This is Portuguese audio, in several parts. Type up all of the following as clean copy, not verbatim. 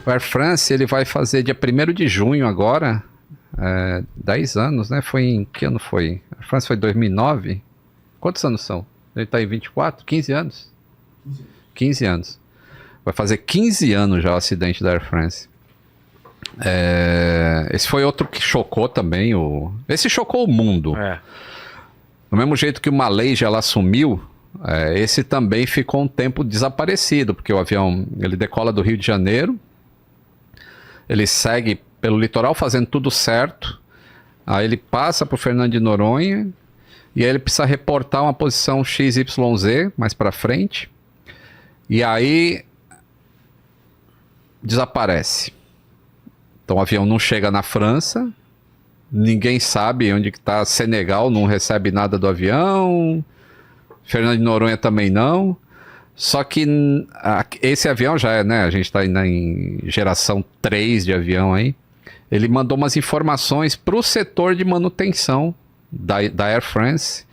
O Air France, ele vai fazer dia 1º de junho agora, 10 anos, né? Que ano foi? A Air France foi 2009? Quantos anos são? Ele tá em 24? 15 anos? 15 anos. Vai fazer 15 anos já o acidente da Air France. Esse foi outro que chocou também. Esse chocou o mundo. Do mesmo jeito que o Malaysia lá sumiu, esse também ficou um tempo desaparecido, porque o avião ele decola do Rio de Janeiro, ele segue pelo litoral fazendo tudo certo, aí ele passa por Fernando de Noronha, e aí ele precisa reportar uma posição XYZ mais para frente, e aí desaparece. Então o avião não chega na França, ninguém sabe onde que está. Senegal não recebe nada do avião, Fernando de Noronha também não. Só que esse avião já né? A gente está em geração 3 de avião aí. Ele mandou umas informações para o setor de manutenção da Air France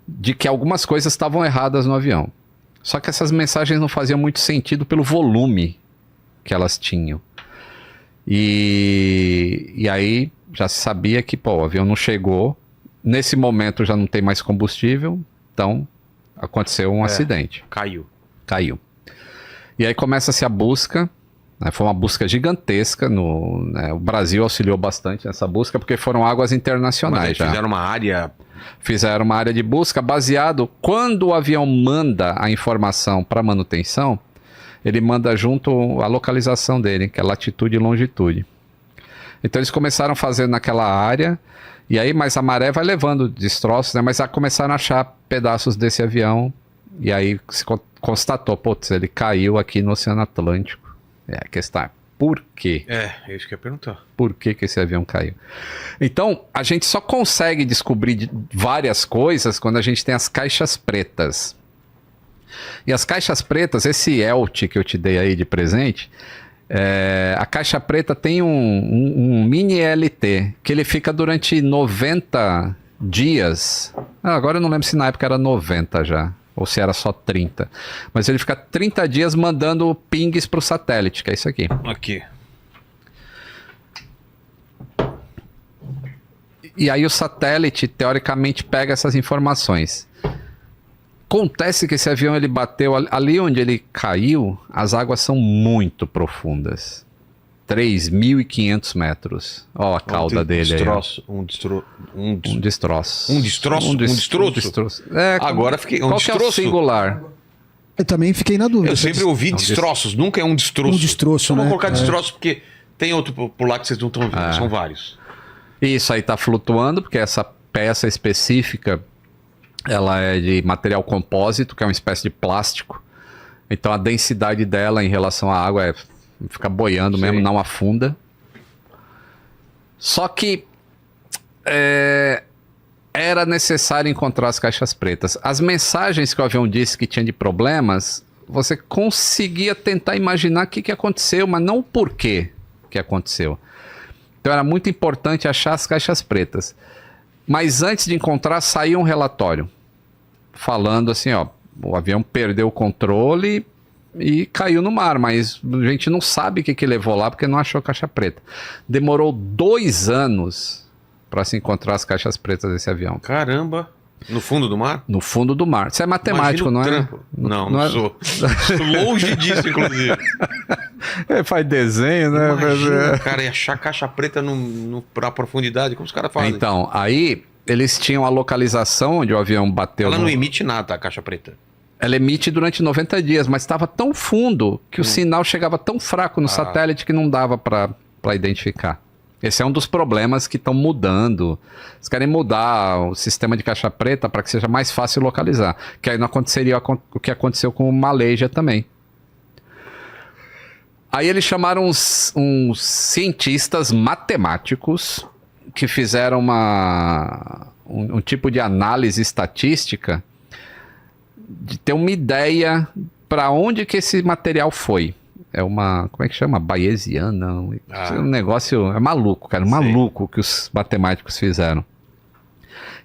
de que algumas coisas estavam erradas no avião. Só que essas mensagens não faziam muito sentido pelo volume que elas tinham. E aí já se sabia que o avião não chegou. Nesse momento já não tem mais combustível, então aconteceu um acidente. Caiu. E aí começa-se a busca, né, foi uma busca gigantesca. O Brasil auxiliou bastante nessa busca, porque foram águas internacionais. Mas fizeram uma área... Fizeram uma área de busca baseado... Quando o avião manda a informação para manutenção, ele manda junto a localização dele, que é latitude e longitude. Então eles começaram fazendo naquela área, e aí, mas a maré vai levando destroços, né? Mas começaram a achar pedaços desse avião, e aí se constatou, putz, ele caiu aqui no Oceano Atlântico. A questão é, por quê? É isso que eu ia perguntar. Por que esse avião caiu? Então, a gente só consegue descobrir várias coisas quando a gente tem as caixas pretas. E as caixas pretas, esse ELT que eu te dei aí de presente, a caixa preta tem um mini LT, que ele fica durante 90 dias. Agora eu não lembro se na época era 90 já, ou se era só 30. Mas ele fica 30 dias mandando pings para o satélite, que é isso aqui. Aqui. E aí o satélite, teoricamente, pega essas informações. Acontece que esse avião ele bateu ali onde ele caiu, as águas são muito profundas. 3.500 metros. Ó a cauda dele aí. Um destroço. Agora fiquei... Qual que é o singular? Eu também fiquei na dúvida. Eu sempre ouvi destroços, nunca é um destroço. Um destroço, né? Vamos colocar destroço porque tem outro por lá que vocês não estão vendo, são vários. Isso aí tá flutuando, porque essa peça específica... Ela é de material compósito, que é uma espécie de plástico. Então a densidade dela em relação à água fica boiando mesmo, não afunda. Só que era necessário encontrar as caixas pretas. As mensagens que o avião disse que tinha de problemas, você conseguia tentar imaginar o que aconteceu, mas não o porquê que aconteceu. Então era muito importante achar as caixas pretas. Mas antes de encontrar, saiu um relatório falando assim, o avião perdeu o controle e caiu no mar, mas a gente não sabe o que levou lá porque não achou caixa preta. Demorou 2 anos para se encontrar as caixas pretas desse avião. Caramba! No fundo do mar? No fundo do mar. Você é matemático, não é? Trampo. Não sou. Longe disso, inclusive. Faz desenho, né? Imagina, cara, e achar caixa preta pra profundidade, como os caras fazem? Então, aí eles tinham a localização onde o avião bateu. Ela não emite nada, a caixa preta. Ela emite durante 90 dias, mas estava tão fundo que o sinal chegava tão fraco no satélite que não dava para identificar. Esse é um dos problemas que estão mudando. Eles querem mudar o sistema de caixa preta para que seja mais fácil localizar. Que aí não aconteceria o que aconteceu com o Malaysia também. Aí eles chamaram uns cientistas matemáticos que fizeram um tipo de análise estatística de ter uma ideia para onde que esse material foi. É uma, como é que chama? Bayesiana. Um negócio, é maluco, cara. Maluco que os matemáticos fizeram.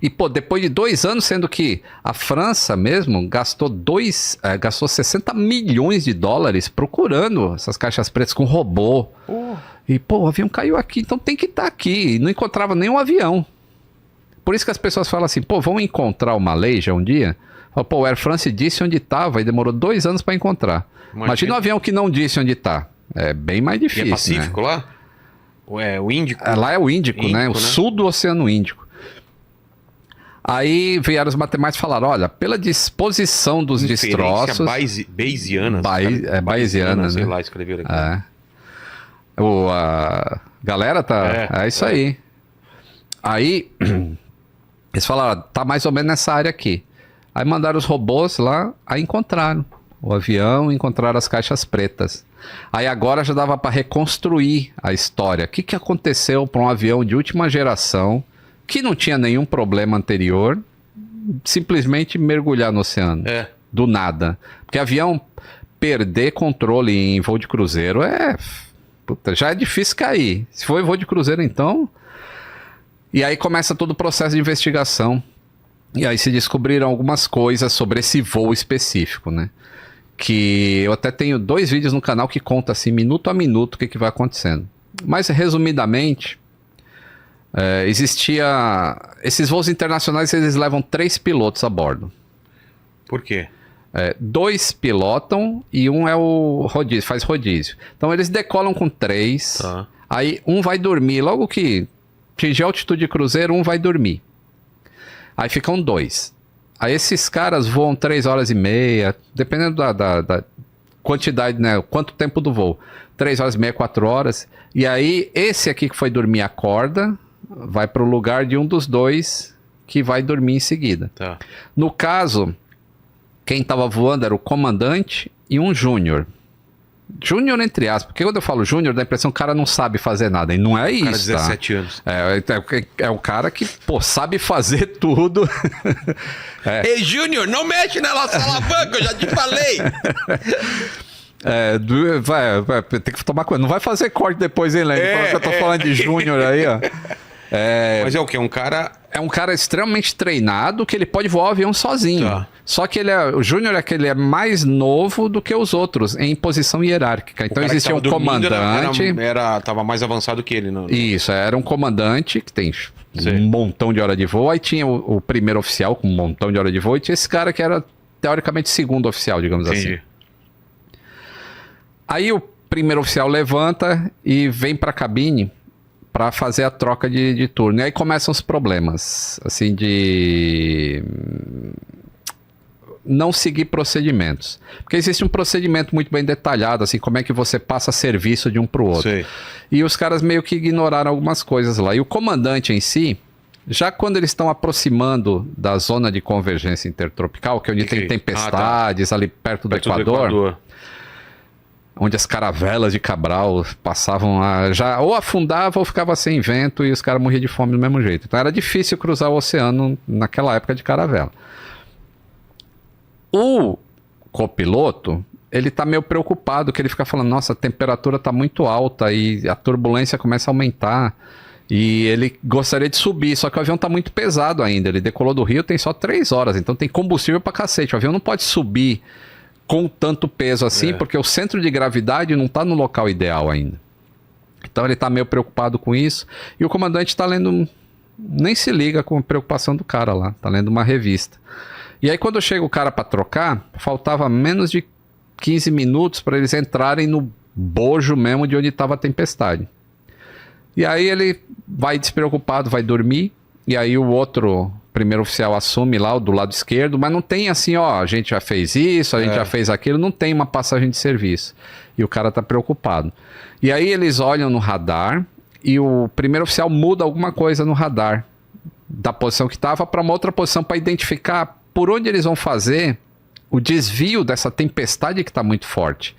E, pô, depois de 2 anos, sendo que a França mesmo gastou 60 milhões de dólares procurando essas caixas pretas com robô. E, pô, o avião caiu aqui, então tem que estar aqui. E não encontrava nenhum avião. Por isso que as pessoas falam assim, pô, vão encontrar o Malaysia um dia? Pô, o Air France disse onde estava e demorou 2 anos para encontrar. Imagina um avião que não disse onde está. É bem mais difícil, E é Pacífico, né? lá? Ou é o Índico? Lá é o Índico, né? O sul do Oceano Índico. Aí vieram os matemáticos e falaram, olha, pela disposição dos destroços... Bayesiana. Bayesiana, sei né? lá, escreveram aqui. A galera tá... É isso aí. Aí, eles falaram, tá mais ou menos nessa área aqui. Aí mandaram os robôs lá, aí encontraram o avião, encontraram as caixas pretas. Aí agora já dava para reconstruir a história. O que aconteceu para um avião de última geração, que não tinha nenhum problema anterior, simplesmente mergulhar no oceano? Do nada. Porque avião perder controle em voo de cruzeiro já é difícil cair. Se for em voo de cruzeiro, então... E aí começa todo o processo de investigação. E aí se descobriram algumas coisas sobre esse voo específico, né? Que eu até tenho 2 vídeos no canal que contam assim, minuto a minuto, o que vai acontecendo. Mas, resumidamente, esses voos internacionais, eles levam 3 pilotos a bordo. Por quê? 2 pilotam e um é o rodízio, faz rodízio. Então, eles decolam com 3, aí um vai dormir, logo que atingir a altitude de cruzeiro, um vai dormir. Aí ficam 2. Aí esses caras voam 3 horas e meia, dependendo da quantidade, né? Quanto tempo do voo. 3 horas e meia, 4 horas. E aí, esse aqui que foi dormir acorda, vai para o lugar de um dos 2 que vai dormir em seguida. Tá. No caso, quem estava voando era o comandante e um júnior. Júnior entre aspas, porque quando eu falo júnior, dá a impressão que o cara não sabe fazer nada, e não é isso, cara de 17 anos. É o cara que, pô, sabe fazer tudo. Ei, Júnior, não mexe na nossa alavanca, eu já te falei. Tem que tomar cuidado, não vai fazer corte depois, hein, Lênin? Eu tô falando de júnior aí, ó. Mas é o quê? Um cara... É um cara extremamente treinado que ele pode voar o avião sozinho. Tá. Só que o Júnior ele é mais novo do que os outros em posição hierárquica. Então existia um comandante. Tava mais avançado que ele, não? Isso, era um comandante que tem um montão de hora de voo. Aí tinha o primeiro oficial com um montão de hora de voo. E tinha esse cara que era teoricamente segundo oficial, digamos assim. Aí o primeiro oficial levanta e vem para a cabine para fazer a troca de turno. E aí começam os problemas, assim, de não seguir procedimentos. Porque existe um procedimento muito bem detalhado, assim, como é que você passa serviço de um para o outro. Sei. E os caras meio que ignoraram algumas coisas lá. E o comandante em si, já quando eles estão aproximando da zona de convergência intertropical, que é onde tem tempestades, ali perto do Equador, onde as caravelas de Cabral passavam ou afundava ou ficava sem vento e os caras morriam de fome do mesmo jeito. Então era difícil cruzar o oceano naquela época de caravela. O copiloto, ele tá meio preocupado, que ele fica falando, nossa, a temperatura tá muito alta e a turbulência começa a aumentar. E ele gostaria de subir, só que o avião tá muito pesado ainda. Ele decolou do Rio, tem só 3 horas, então tem combustível pra cacete. O avião não pode subir com tanto peso assim, porque o centro de gravidade não está no local ideal ainda. Então ele está meio preocupado com isso. E o comandante está lendo... Nem se liga com a preocupação do cara lá. Está lendo uma revista. E aí quando chega o cara para trocar, faltava menos de 15 minutos para eles entrarem no bojo mesmo de onde estava a tempestade. E aí ele vai despreocupado, vai dormir. E aí o outro... primeiro oficial assume lá o do lado esquerdo, mas não tem assim, ó, a gente já fez isso, a gente já fez aquilo, não tem uma passagem de serviço. E o cara tá preocupado. E aí eles olham no radar e o primeiro oficial muda alguma coisa no radar da posição que estava para uma outra posição para identificar por onde eles vão fazer o desvio dessa tempestade que está muito forte.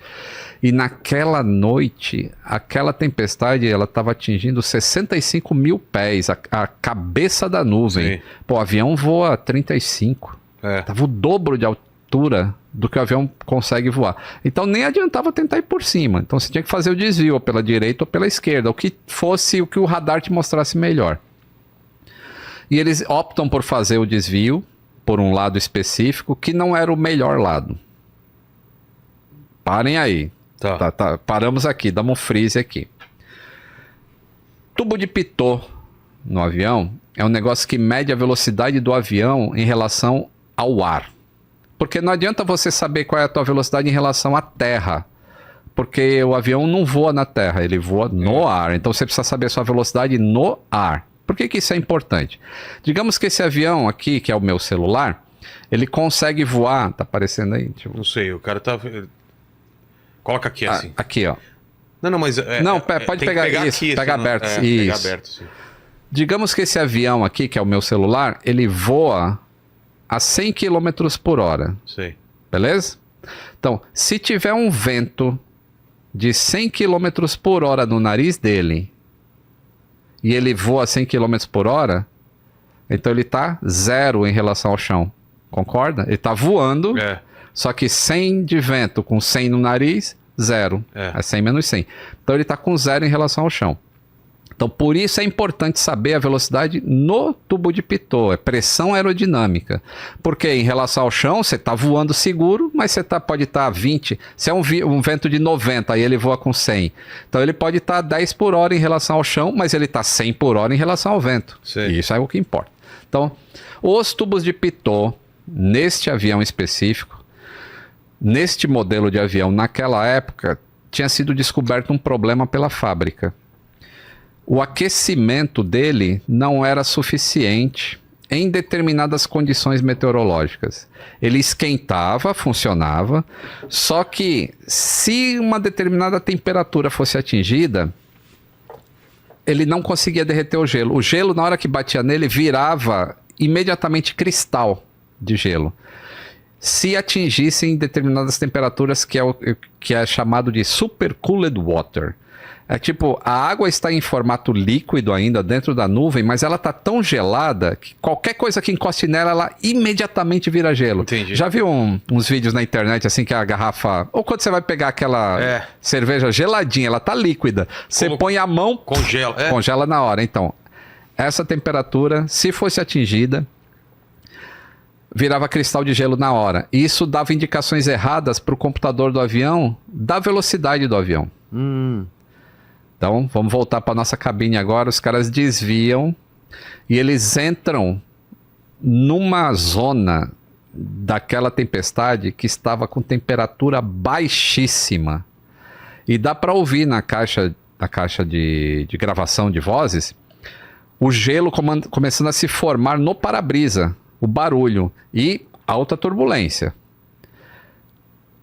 E naquela noite, aquela tempestade, ela estava atingindo 65 mil pés, a cabeça da nuvem. Sim. Pô, o avião voa 35. Tava o dobro de altura do que o avião consegue voar. Então nem adiantava tentar ir por cima. Então você tinha que fazer o desvio, ou pela direita ou pela esquerda, o que fosse o que o radar te mostrasse melhor. E eles optam por fazer o desvio por um lado específico que não era o melhor lado. Parem aí. Tá, paramos aqui, damos um freeze aqui. Tubo de pitot no avião é um negócio que mede a velocidade do avião em relação ao ar. Porque não adianta você saber qual é a tua velocidade em relação à terra. Porque o avião não voa na terra, ele voa no ar. Então você precisa saber a sua velocidade no ar. Por que isso é importante? Digamos que esse avião aqui, que é o meu celular, ele consegue voar... Tá aparecendo aí? Não sei, o cara tá... Coloca aqui assim. Aqui, ó. Não, mas... pode pegar isso, aqui, pega aberto. Isso. Pega aberto, sim. Digamos que esse avião aqui, que é o meu celular, ele voa a 100 km por hora. Sei. Beleza? Então, se tiver um vento de 100 km por hora no nariz dele e ele voa a 100 km por hora, então ele tá 0 em relação ao chão. Concorda? Ele tá voando, só que 100 de vento com 100 no nariz, 0. É 100 menos 100. Então ele tá com 0 em relação ao chão. Então, por isso é importante saber a velocidade no tubo de pitot, é pressão aerodinâmica. Porque em relação ao chão, você está voando seguro, mas você pode estar a 20. Se é um vento de 90, aí ele voa com 100. Então, ele pode estar a 10 por hora em relação ao chão, mas ele está 100 por hora em relação ao vento. Sim. E isso é o que importa. Então, os tubos de pitot, neste avião específico, neste modelo de avião, naquela época, tinha sido descoberto um problema pela fábrica. O aquecimento dele não era suficiente em determinadas condições meteorológicas. Ele esquentava, funcionava, só que se uma determinada temperatura fosse atingida, ele não conseguia derreter o gelo. O gelo, na hora que batia nele, virava imediatamente cristal de gelo. Se atingissem determinadas temperaturas, que é chamado de supercooled water. É tipo, a água está em formato líquido ainda dentro da nuvem, mas ela está tão gelada que qualquer coisa que encoste nela, ela imediatamente vira gelo. Entendi. Já viu uns vídeos na internet assim que a garrafa... Ou quando você vai pegar aquela cerveja geladinha, ela tá líquida. Você põe a mão... Congela. Congela na hora. Então, essa temperatura, se fosse atingida, virava cristal de gelo na hora. E isso dava indicações erradas para o computador do avião da velocidade do avião. Então, vamos voltar para nossa cabine agora. Os caras desviam e eles entram numa zona daquela tempestade que estava com temperatura baixíssima. E dá para ouvir na caixa de gravação de vozes o gelo começando a se formar no para-brisa, o barulho e alta turbulência.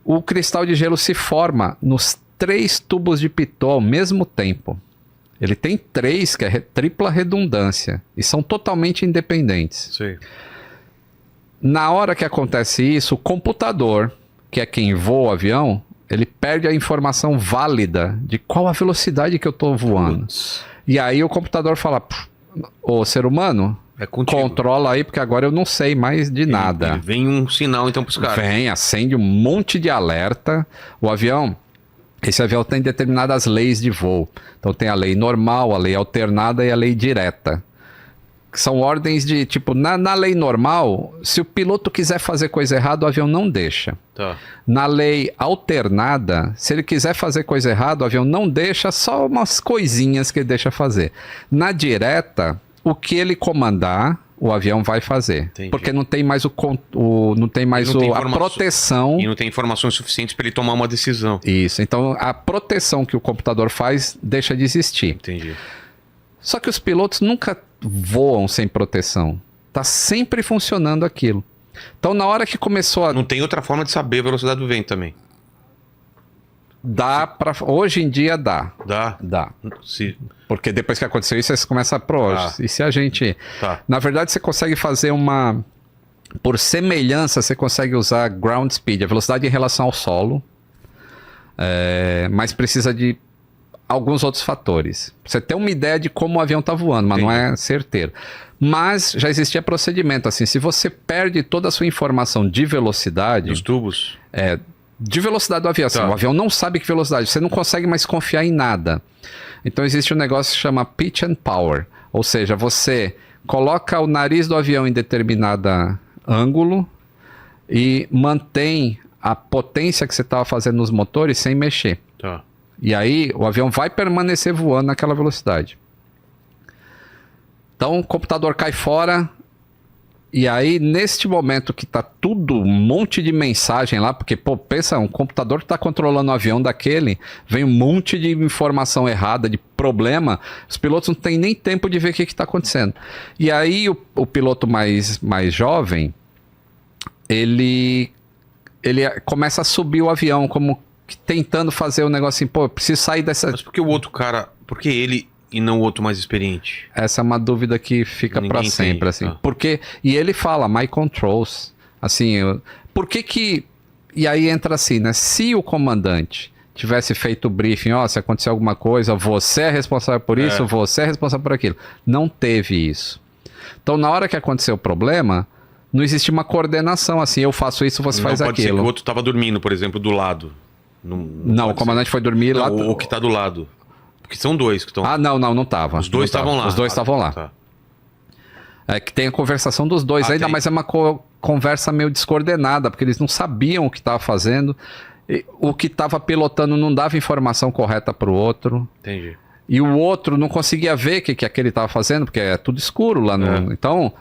O cristal de gelo se forma nos 3 tubos de pitot ao mesmo tempo. Ele tem 3, que é tripla redundância, e são totalmente independentes. Sim. Na hora que acontece isso, o computador, que é quem voa o avião, ele perde a informação válida de qual a velocidade que eu estou voando. E aí o computador fala, ô ser humano, controla aí, porque agora eu não sei mais de nada. Vem um sinal então para os caras. Vem, acende um monte de alerta. O avião... Esse avião tem determinadas leis de voo. Então tem a lei normal, a lei alternada e a lei direta. Que são ordens de, tipo, na lei normal, se o piloto quiser fazer coisa errada, o avião não deixa. Tá. Na lei alternada, se ele quiser fazer coisa errada, o avião não deixa, só umas coisinhas que ele deixa fazer. Na direta, o que ele comandar, o avião vai fazer. Entendi. Porque não tem mais a proteção. E não tem informações suficientes para ele tomar uma decisão. Isso. Então, a proteção que o computador faz deixa de existir. Entendi. Só que os pilotos nunca voam sem proteção. Tá sempre funcionando aquilo. Então, na hora que começou a... Não tem outra forma de saber a velocidade do vento também. Dá para... Hoje em dia dá. Dá. Porque depois que aconteceu isso, você começa a... E se a gente... Tá. Na verdade, você consegue fazer uma... Por semelhança, você consegue usar ground speed, a velocidade em relação ao solo. Mas precisa de alguns outros fatores. Pra você ter uma ideia de como o avião está voando, mas não é certeiro. Mas já existia procedimento, assim, se você perde toda a sua informação de velocidade... Dos tubos? De velocidade do avião. Assim, o avião não sabe que velocidade, você não consegue mais confiar em nada. Então existe um negócio que chama pitch and power. Ou seja, você coloca o nariz do avião em determinado ângulo e mantém a potência que você estava fazendo nos motores sem mexer. Tá. E aí o avião vai permanecer voando naquela velocidade. Então o computador cai fora. E aí, neste momento que tá tudo, um monte de mensagem lá, porque, pô, pensa, um computador que tá controlando o avião daquele, vem um monte de informação errada, de problema, os pilotos não têm nem tempo de ver o que tá acontecendo. E aí, o piloto mais jovem, ele começa a subir o avião, como que tentando fazer o negócio assim, pô, eu preciso sair dessa... Mas por que o outro cara, por que ele e não o outro mais experiente? Essa é uma dúvida que fica Ninguém pra sempre, entende, assim. tá. Porque, e ele fala, my controls, assim, por que e aí entra assim, né, se o comandante tivesse feito o briefing, ó, se acontecer alguma coisa, você é responsável por isso, você é responsável por aquilo. Não teve isso. Então, na hora que aconteceu o problema, não existe uma coordenação, assim, eu faço isso, você faz pode ser que aquilo. o outro tava dormindo, por exemplo, do lado. Não, o pode comandante foi dormir ser. lá. Não, o que tá do lado. Porque são dois que estão... Ah, não tava. Os dois Não tava. estavam lá. Os dois estavam lá. Tá. É que tem a conversação dos dois ainda, tem. mas é uma conversa meio descoordenada, porque eles não sabiam o que estava fazendo, o que estava pilotando não dava informação correta para o outro, Entendi. e o outro não conseguia ver o que aquele estava fazendo, porque é tudo escuro lá no... Então,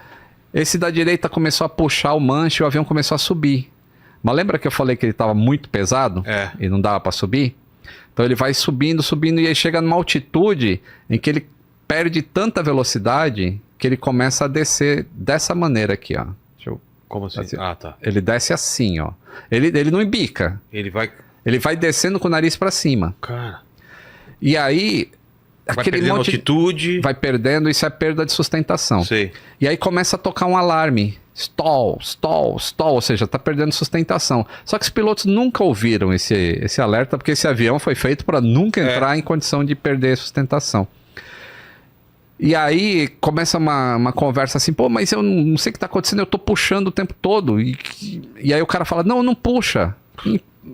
esse da direita começou a puxar o manche e o avião começou a subir. Mas lembra que eu falei que ele estava muito pesado? E não dava para subir? Então ele vai subindo, e aí chega numa altitude em que ele perde tanta velocidade que ele começa a descer dessa maneira aqui, ó. Deixa eu... Como assim? Ah, tá. Ele desce assim, ó. Ele não embica. Ele vai... Ele vai descendo com o nariz para cima. Cara... E aí... Vai perdendo altitude... Vai perdendo, isso é perda de sustentação. Sei. E aí começa a tocar um alarme. Stall, ou seja, tá perdendo sustentação. Só que os pilotos nunca ouviram esse alerta, porque esse avião foi feito para nunca entrar em condição de perder sustentação. E aí começa uma conversa assim, pô, mas eu não sei o que tá acontecendo, eu tô puxando o tempo todo. E aí o cara fala, não puxa.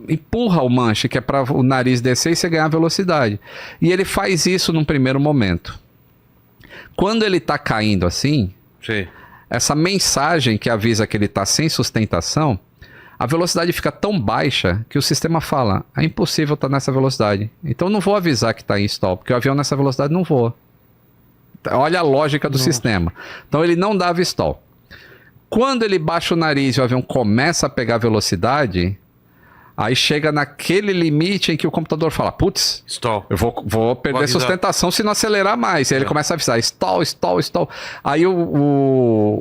Empurra o manche, que é para o nariz descer e você ganhar velocidade. E ele faz isso num primeiro momento. Quando ele tá caindo assim... Sei. Essa mensagem que avisa que ele está sem sustentação, a velocidade fica tão baixa que o sistema fala, é impossível estar nessa velocidade. Então não vou avisar que está em stall, porque o avião nessa velocidade não voa. Olha a lógica do sistema. Então ele não dava stall. Quando ele baixa o nariz e o avião começa a pegar velocidade, aí chega naquele limite em que o computador fala, putz, stall. Eu vou perder sustentação se não acelerar mais. Aí ele começa a avisar, stall. Aí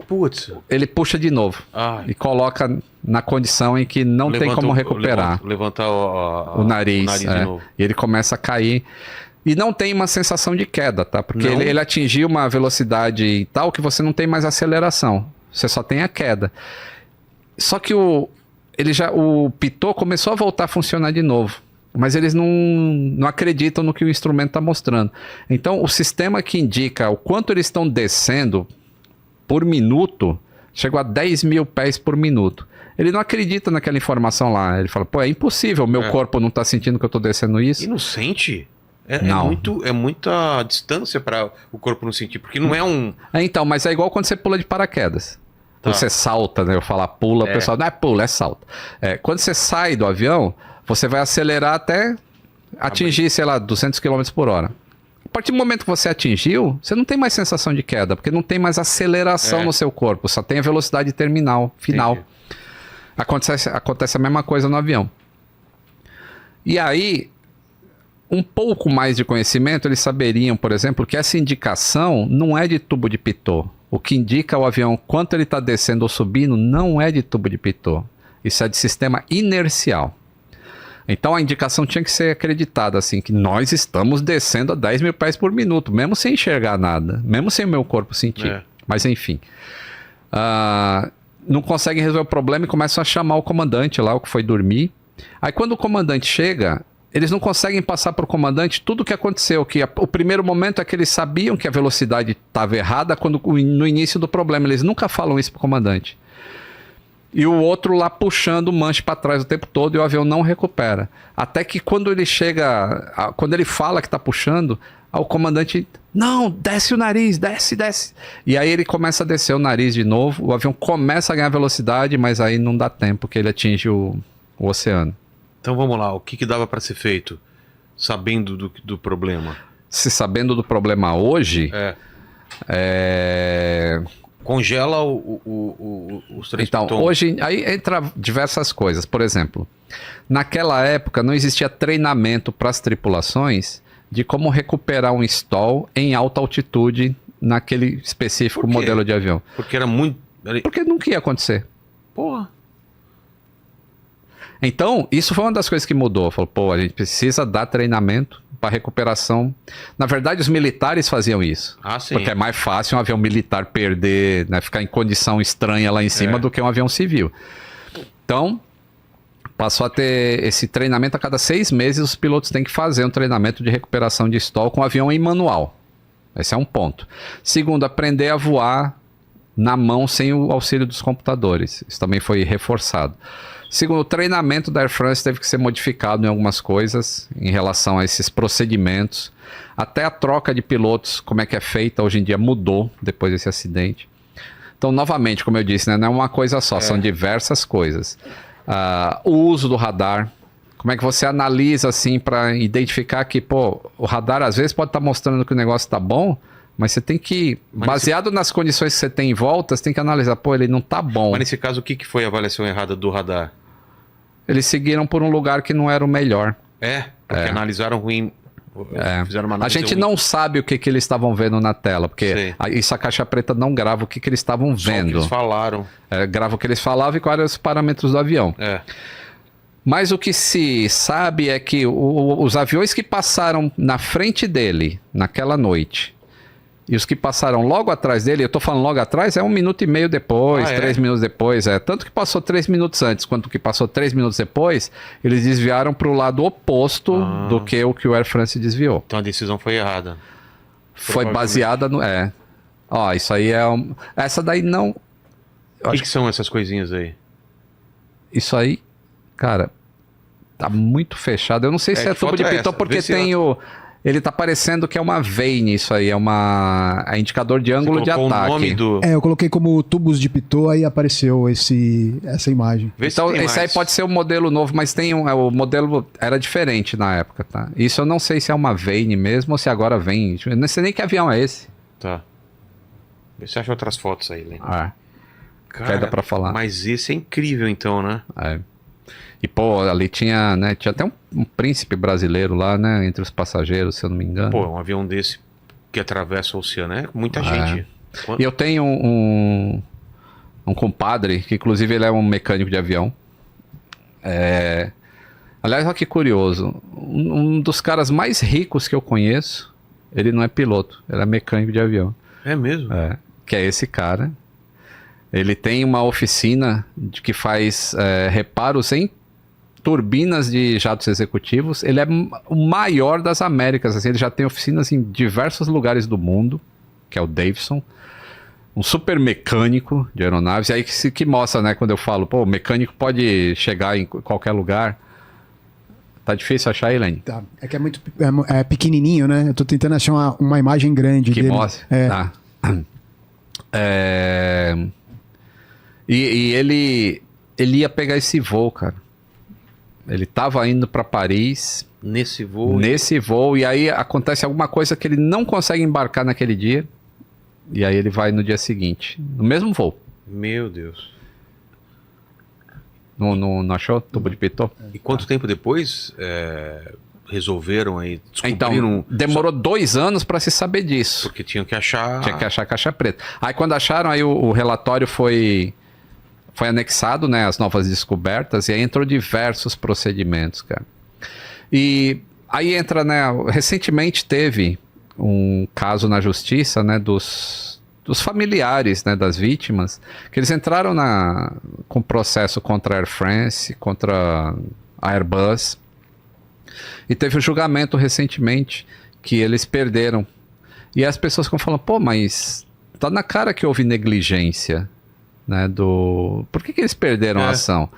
Putz. ele puxa de novo. E coloca na condição em que não tem como recuperar. Levantar o nariz de novo. E ele começa a cair. E não tem uma sensação de queda, tá? Porque ele atingiu uma velocidade tal que você não tem mais aceleração. Você só tem a queda. Só que o pitot começou a voltar a funcionar de novo, mas eles não acreditam no que o instrumento está mostrando. Então, o sistema que indica o quanto eles estão descendo por minuto, chegou a 10 mil pés por minuto. Ele não acredita naquela informação lá. Ele fala, pô, é impossível, meu corpo não está sentindo que eu estou descendo isso. E não sente? É muita distância para o corpo não sentir, porque não é um... Então, mas é igual quando você pula de paraquedas. Você salta, né? Eu falar pula, o pessoal não é pula, é salta. Quando você sai do avião, você vai acelerar até atingir, sei lá, 200 km por hora. A partir do momento que você atingiu, você não tem mais sensação de queda, porque não tem mais aceleração no seu corpo, só tem a velocidade terminal, final. Acontece a mesma coisa no avião. E aí, um pouco mais de conhecimento, eles saberiam, por exemplo, que essa indicação não é de tubo de pitot. O que indica o avião quanto ele está descendo ou subindo não é de tubo de pitot. Isso é de sistema inercial. Então a indicação tinha que ser acreditada, assim, que nós estamos descendo a 10 mil pés por minuto, mesmo sem enxergar nada, mesmo sem o meu corpo sentir. Mas enfim. Não conseguem resolver o problema e começam a chamar o comandante lá, o que foi dormir. Aí quando o comandante chega... Eles não conseguem passar para o comandante tudo o que aconteceu. O primeiro momento é que eles sabiam que a velocidade estava errada no início do problema. Eles nunca falam isso para o comandante. e o outro lá puxando o manche para trás o tempo todo e o avião não recupera. Até que quando ele chega, quando ele fala que tá puxando, o comandante, não, desce o nariz, desce. E aí ele começa a descer o nariz de novo, o avião começa a ganhar velocidade, mas aí não dá tempo que ele atinge o oceano. Então vamos lá, o que dava para ser feito, sabendo do problema? Se sabendo do problema hoje, congela os 3 então, pitons. hoje, aí entra diversas coisas. Por exemplo, naquela época não existia treinamento para as tripulações de como recuperar um stall em alta altitude naquele específico modelo de avião. Porque era muito... Porque nunca ia acontecer. Porra. Então, isso foi uma das coisas que mudou. Falou, pô, a gente precisa dar treinamento para recuperação. Na verdade, os militares faziam isso. Ah, sim. Porque é mais fácil um avião militar perder, né, ficar em condição estranha lá em cima do que um avião civil. Então, passou a ter esse treinamento a cada 6 meses. Os pilotos têm que fazer um treinamento de recuperação de stall com o avião em manual. Esse é um ponto. Segundo, aprender a voar na mão sem o auxílio dos computadores. Isso também foi reforçado. Segundo, o treinamento da Air France teve que ser modificado em algumas coisas em relação a esses procedimentos. Até a troca de pilotos, como é que é feita, hoje em dia mudou depois desse acidente. Então, novamente, como eu disse, né, não é uma coisa só, são diversas coisas. O uso do radar, como é que você analisa assim para identificar que, pô, o radar às vezes pode estar mostrando que o negócio está bom, mas você tem que, baseado nas condições que você tem em volta, você tem que analisar, pô, ele não tá bom. Mas nesse caso, o que foi a avaliação errada do radar? Eles seguiram por um lugar que não era o melhor. Porque analisaram ruim, fizeram uma análise A gente ruim. não sabe o que eles estavam vendo na tela, porque isso a caixa preta não grava o que eles estavam Só vendo. o que eles falaram. Grava o que eles falavam e quais eram os parâmetros do avião. Mas o que se sabe é que os aviões que passaram na frente dele naquela noite e os que passaram logo atrás dele, eu tô falando logo atrás, é 1 minuto e meio depois, 3 minutos depois, tanto que passou 3 minutos antes quanto que passou 3 minutos depois, eles desviaram para o lado oposto do que o Air France desviou. Então a decisão foi errada. Foi baseada no... isso aí é... Essa daí não... O que são essas coisinhas aí? Isso aí, cara, tá muito fechado. Eu não sei se é tubo de pitot, porque tem o... Ele tá parecendo que é uma vane, isso aí. É indicador de ângulo de ataque. O nome do... eu coloquei como tubos de pitot, aí apareceu essa imagem. Então, esse aí pode ser o modelo novo, mas tem o modelo era diferente na época, tá? Isso eu não sei se é uma vane mesmo ou se agora vem. Eu não sei nem que avião é esse. Tá. Vê se acha outras fotos aí, né? Cara, dá pra falar. Mas esse é incrível então, né? E, pô, ali tinha até um príncipe brasileiro lá, né? Entre os passageiros, se eu não me engano. Pô, um avião desse que atravessa o oceano, muita gente. E eu tenho um compadre, que inclusive ele é um mecânico de avião. Aliás, olha que curioso. Um dos caras mais ricos que eu conheço, ele não é piloto, ele é mecânico de avião. É mesmo? Que é esse cara. Ele tem uma oficina que faz reparos em turbinas de jatos executivos. Ele é o maior das Américas. Assim, ele já tem oficinas em diversos lugares do mundo, que é o Davidson. Um super mecânico de aeronaves. E aí que mostra, né, quando eu falo, pô, o mecânico pode chegar em qualquer lugar. Tá difícil achar, Elaine? Tá. É que é muito pequenininho, né? Eu tô tentando achar uma imagem grande que dele. Mostra. E ele ia pegar esse voo, cara. Ele tava indo para Paris. Nesse voo. E aí acontece alguma coisa que ele não consegue embarcar naquele dia. E aí ele vai no dia seguinte. No mesmo voo. Meu Deus. Não achou? Tubo de pitot? E quanto tempo depois resolveram aí? Então, demorou 2 anos para se saber disso. Porque tinham que achar... Tinha que achar a caixa preta. Aí quando acharam, aí o relatório foi anexado, né, as novas descobertas, e aí entrou diversos procedimentos, cara. E aí entra, né, recentemente teve um caso na justiça, né, dos familiares, né, das vítimas, que eles entraram com processo contra a Air France, contra a Airbus, e teve um julgamento recentemente que eles perderam. E as pessoas ficam falando, pô, mas tá na cara que houve negligência. né, por que eles perderam a ação?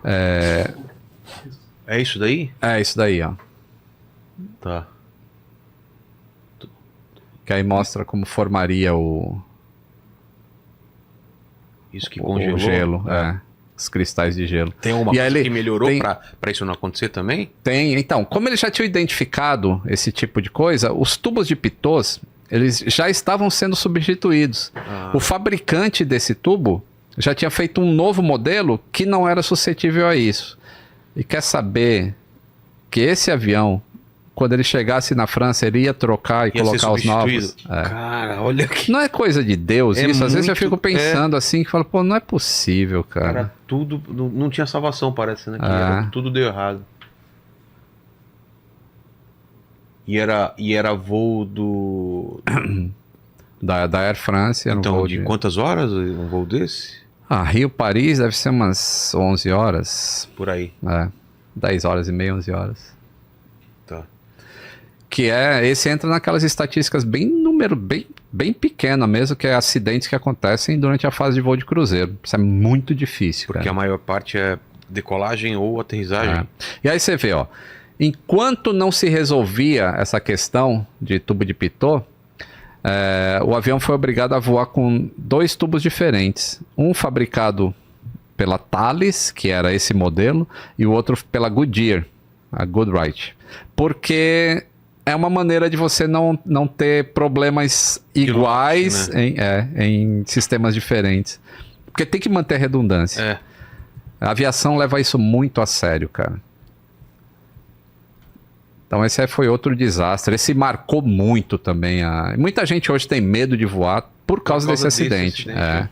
É isso daí? É isso daí, ó. Tá. Que aí mostra como formaria Isso que congelou? o gelo, os cristais de gelo. Tem alguma E coisa aí que melhorou tem- pra isso não acontecer também? Tem, então, como eles já tinham identificado esse tipo de coisa, os tubos de pitôs, eles já estavam sendo substituídos. O fabricante desse tubo já tinha feito um novo modelo que não era suscetível a isso. E quer saber que esse avião, quando ele chegasse na França, ele ia trocar e Ia ser colocar os novos. substituído? Cara, olha que... Não é coisa de Deus É isso. Às vezes eu muito- fico pensando assim, que falo, pô, não é possível, cara. Cara, tudo... Não tinha salvação, parece, né? Tudo deu errado. E era voo do... Da Air France, era um Então, voo de quantas horas um voo desse? Rio-Paris deve ser umas 11 horas. Por aí. 10 horas e meia, 11 horas. Tá. Que esse entra naquelas estatísticas bem pequena mesmo, que é acidentes que acontecem durante a fase de voo de cruzeiro. Isso é muito difícil, Porque cara. a maior parte é decolagem ou aterrissagem. E aí você vê, ó, enquanto não se resolvia essa questão de tubo de pitô, o avião foi obrigado a voar com 2 tubos diferentes. Um fabricado pela Thales, que era esse modelo, e o outro pela Goodyear, a Goodrich. Porque é uma maneira de você não ter problemas iguais em sistemas diferentes. Porque tem que manter a redundância. A aviação leva isso muito a sério, cara. Então esse aí foi outro desastre. Esse marcou muito também. Muita gente hoje tem medo de voar por causa desse acidente. Acidente.